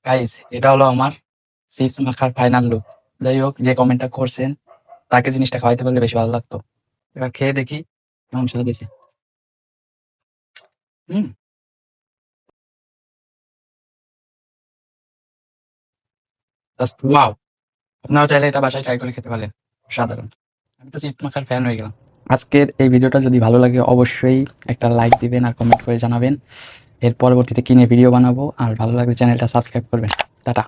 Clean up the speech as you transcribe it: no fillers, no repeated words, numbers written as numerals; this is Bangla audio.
গাইস, এটা হলো আমার চিপস মাখার ফাইনাল লুক। যাই হোক, যে কমেন্টটা করছেন তাকে জিনিসটা খাওয়াইতে পারলে বেশি ভালো লাগতো। এবার খেয়ে দেখি কেমন স্বাদ হয়েছে। হুম, জাস্ট ওয়াও! আপনারা চাইলে এটা বাসায় ট্রাই করে খেতে পারেন। সাধারণ, আমি তো চিপস মাখার ফ্যান হয়ে গেলাম। আজকের এই ভিডিওটা যদি ভালো লাগে অবশ্যই একটা লাইক দিবেন আর কমেন্ট করে জানাবেন। এর পরবর্তীতে কি নিয়ে ভিডিও বানাবো, আর ভালো লাগলে চ্যানেলটা সাবস্ক্রাইব করবেন। টাটা।